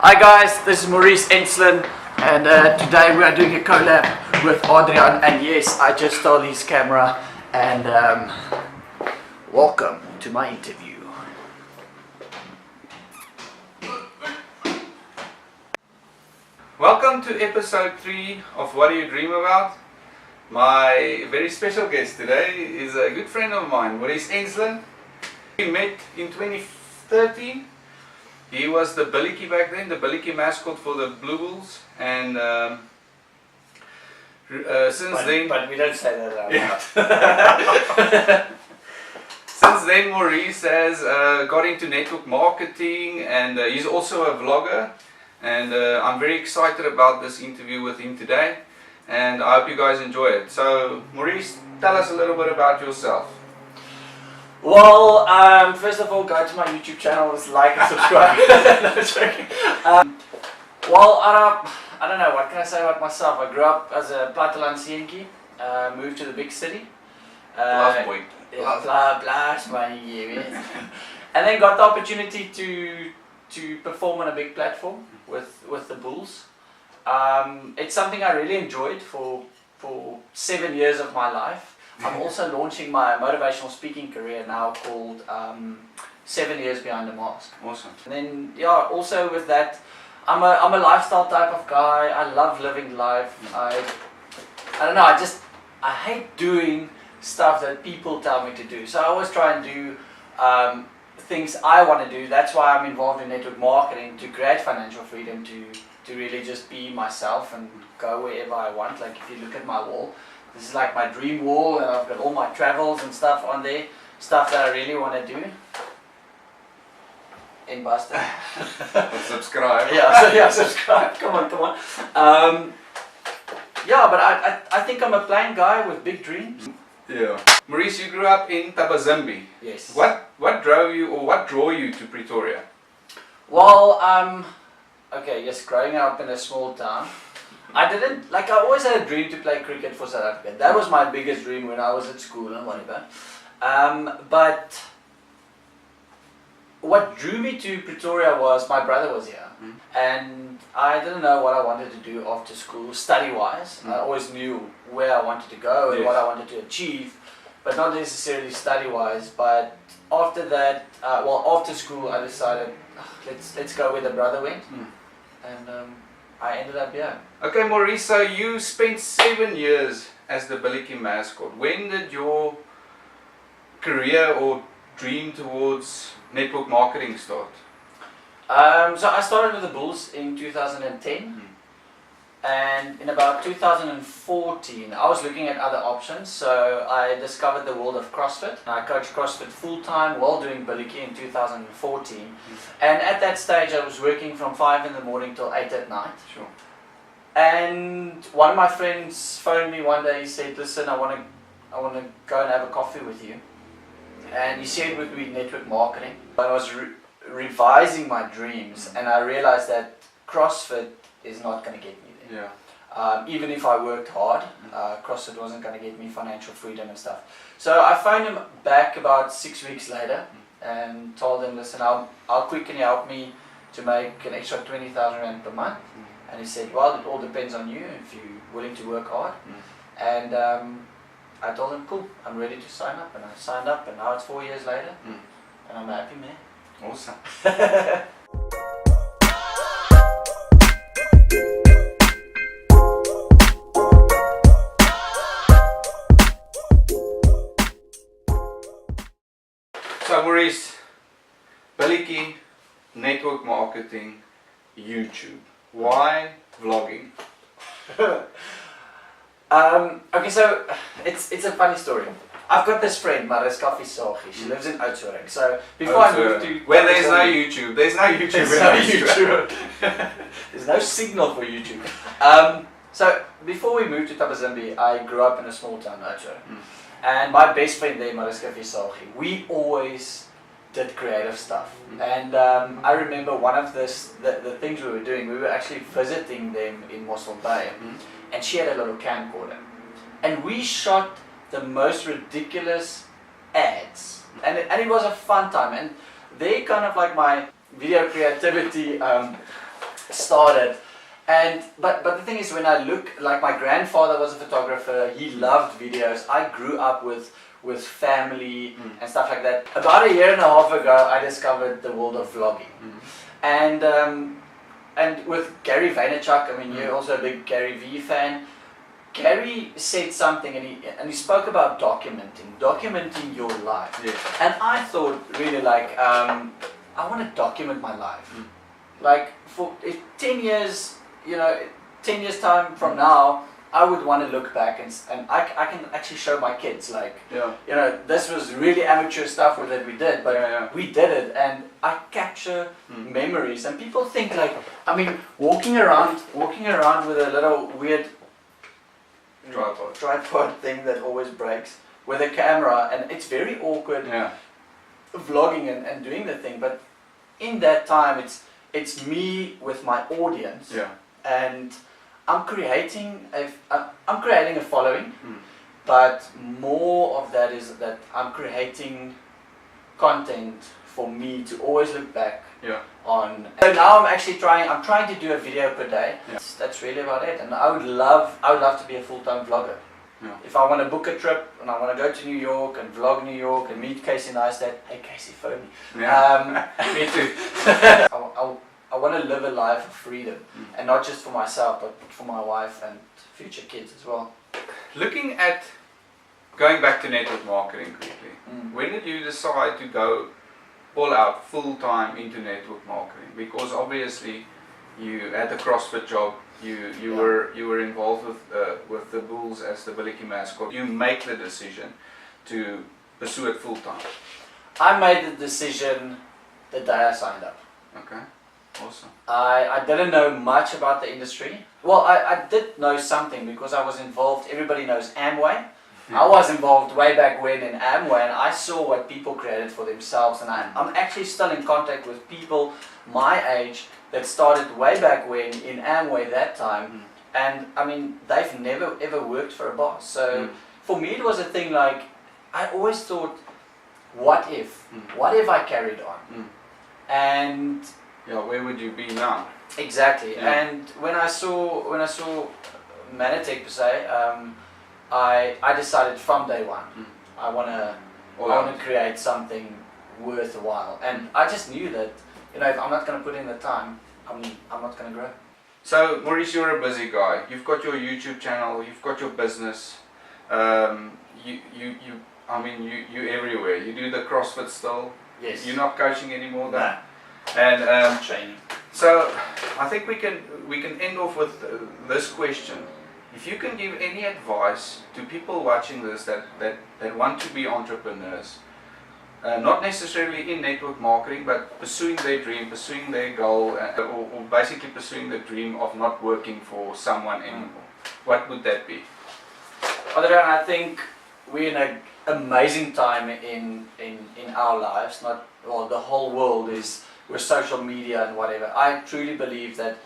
Hi guys, this is Maurice Enslin, and today we are doing a collab with Adrian, and yes, I just stole his camera, and welcome to my interview. Welcome to episode 3 of What Do You Dream About? My very special guest today is a good friend of mine, Maurice Enslin. We met in 2013. He was the Billikie back then, the Billikie mascot for the Blue Bulls, and since then... But we don't say that out loud. Since then Maurice has got into network marketing, and he's also a vlogger, and I'm very excited about this interview with him today, and I hope you guys enjoy it. So Maurice, tell us a little bit about yourself. Well, first of all, go to my YouTube channel, like and subscribe. No, joking. Well, I don't know, what can I say about myself? I grew up as a plattelandseentjie, moved to the big city. Blast boy. Blast boy, yeah. And then got the opportunity to perform on a big platform with the Bulls. It's something I really enjoyed for 7 years of my life. I'm also launching my motivational speaking career now, called 7 Years Behind the Mask. Awesome. And then, yeah, also with that, I'm a lifestyle type of guy. I love living life. I don't know, I hate doing stuff that people tell me to do. So I always try and do things I want to do. That's why I'm involved in network marketing, to create financial freedom, to really just be myself and go wherever I want. Like if you look at my wall, this is like my dream wall, and I've got all my travels and stuff on there, stuff that I really want to do. In Boston. Subscribe. Yeah, subscribe. Come on. Yeah, but I think I'm a plain guy with big dreams. Yeah. Maurice, you grew up in Thabazimbi. Yes. What drove you, or what drew you to Pretoria? Well, okay, yes, growing up in a small town, I always had a dream to play cricket for South Africa. That was my biggest dream when I was at school and whatever. But what drew me to Pretoria was my brother was here. And I didn't know what I wanted to do after school, study-wise. I always knew where I wanted to go and what I wanted to achieve, but not necessarily study-wise. But after that, after school, I decided, let's go where the brother went. And I ended up here. Okay, Maurice, so you spent 7 years as the Billikie mascot. When did your career or dream towards network marketing start? So I started with the Bulls in 2010, and in about 2014 I was looking at other options, so I discovered the world of CrossFit. I coached CrossFit full-time while doing Billikie in 2014, and at that stage I was working from 5 in the morning till 8 at night. Sure. And one of my friends phoned me one day. He said, listen, I want to go and have a coffee with you. And he shared with me network marketing. I was revising my dreams, and I realized that CrossFit is not going to get me there. Yeah. Even if I worked hard, CrossFit wasn't going to get me financial freedom and stuff. So I phoned him back about 6 weeks later and told him, listen, how quick can you help me to make an extra 20,000 Rand per month? And he said, well, it all depends on you, if you're willing to work hard. And I told him, cool, I'm ready to sign up. And I signed up, and now it's 4 years later, and I'm a happy man. Awesome. So Maurice, Billikie, network marketing, YouTube. Why vlogging? Okay, so it's a funny story. I've got this friend, Maurice Enslin. She lives in Oudtshoorn. So before I moved to where there's no YouTube, there's no YouTube. There's no signal for YouTube. So before we moved to Thabazimbi, I grew up in a small town, Oudtshoorn. And my best friend there, Maurice Enslin, we always did creative stuff. And I remember one of the things we were doing, we were actually visiting them in Mossel Bay, and she had a little camcorder. And we shot the most ridiculous ads, and it was a fun time. And they kind of like my video creativity started. And but the thing is, when I look, like my grandfather was a photographer, he loved videos. I grew up with family and stuff like that. About a year and a half ago, I discovered the world of vlogging. And with Gary Vaynerchuk, I mean, you're also a big Gary V fan. Gary said something, and he spoke about documenting your life. Yes. And I thought, really, like, I want to document my life. Like, for 10 years, 10 years time from now, I would want to look back and I can actually show my kids, like, this was really amateur stuff that we did, but we did it, and I capture memories. And people think, like, I mean, walking around with a little weird tripod thing that always breaks, with a camera, and it's very awkward vlogging and doing the thing. But in that time, it's me with my audience, and I'm creating a following, but more of that is that I'm creating content for me to always look back on. So now I'm trying to do a video per day. That's really about it. And I would love to be a full-time vlogger. If I want to book a trip and I want to go to New York and vlog New York and meet Casey Neistat, hey Casey, phone me. Me too. I want to live a life of freedom, and not just for myself, but for my wife and future kids as well. Looking at going back to network marketing quickly, when did you decide to go all out full time into network marketing? Because obviously you had the CrossFit job, you were involved with the Bulls as the Billicky mascot. You make the decision to pursue it full time. I made the decision the day I signed up. Okay. Awesome. I didn't know much about the industry. Well, I did know something because I was involved. Everybody knows Amway. I was involved way back when in Amway, and I saw what people created for themselves. And I'm actually still in contact with people my age that started way back when in Amway that time. And I mean, they've never ever worked for a boss. So for me, it was a thing like, I always thought, what if? What if I carried on? And where would you be now? Exactly. And when I saw Manatech per se, I decided from day one, I wanna create something worthwhile. And I just knew that, if I'm not gonna put in the time, I'm not gonna grow. So Maurice, you're a busy guy. You've got your YouTube channel, you've got your business. You everywhere. You do the CrossFit still. Yes. You're not coaching anymore, though. No. And training. So I think we can end off with this question. If you can give any advice to people watching this that want to be entrepreneurs, not necessarily in network marketing, but pursuing their dream, pursuing their goal, or basically pursuing the dream of not working for someone anymore, what would that be? Adrian, I think we're in an amazing time in our lives. The whole world is with social media and whatever. I truly believe that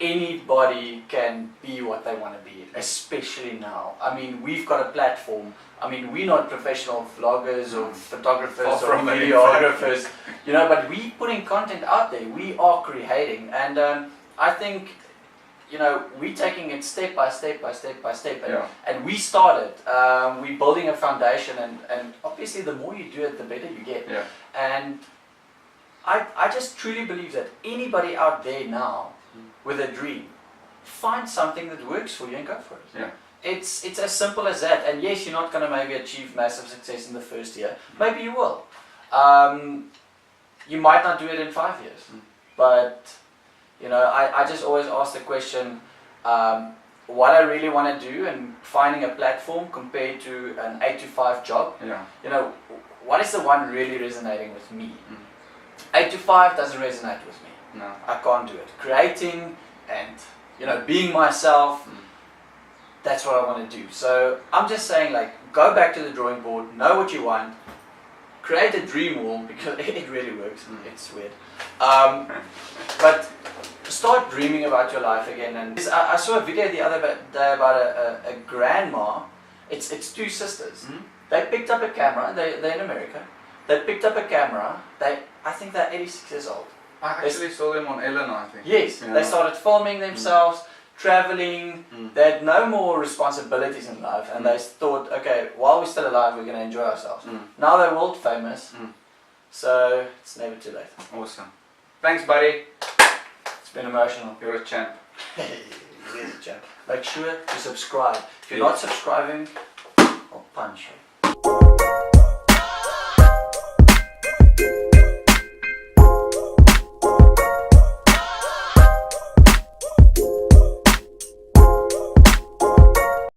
anybody can be what they want to be, especially now. I mean, we've got a platform. I mean, we're not professional vloggers or photographers or videographers, but we putting content out there. We are creating, and I think, we're taking it step by step by step by step, and we started. We're building a foundation, and obviously the more you do it, the better you get. And I just truly believe that anybody out there now with a dream, find something that works for you and go for it. It's as simple as that. And yes, you're not going to maybe achieve massive success in the first year. Maybe you will. You might not do it in 5 years. But, I just always ask the question, what I really want to do, and finding a platform compared to an 8 to 5 job. What is the one really resonating with me? 8 to 5 doesn't resonate with me. No. I can't do it. Creating and being myself, that's what I want to do. So I'm just saying, like, go back to the drawing board, know what you want, create a dream wall, because it really works. It's weird. But start dreaming about your life again. And I saw a video the other day about a grandma. It's two sisters. They picked up a camera. They're in America. They picked up a camera. I think they're 86 years old. I actually saw them on Ellen, I think. Yes, Yeah. they started filming themselves, traveling. They had no more responsibilities in life, and they thought, okay, while we're still alive, we're going to enjoy ourselves. Now they're world famous, so it's never too late. Awesome. Thanks, buddy. It's been emotional. You're a champ. You're a champ. Make sure to subscribe. If you're not subscribing, I'll punch you.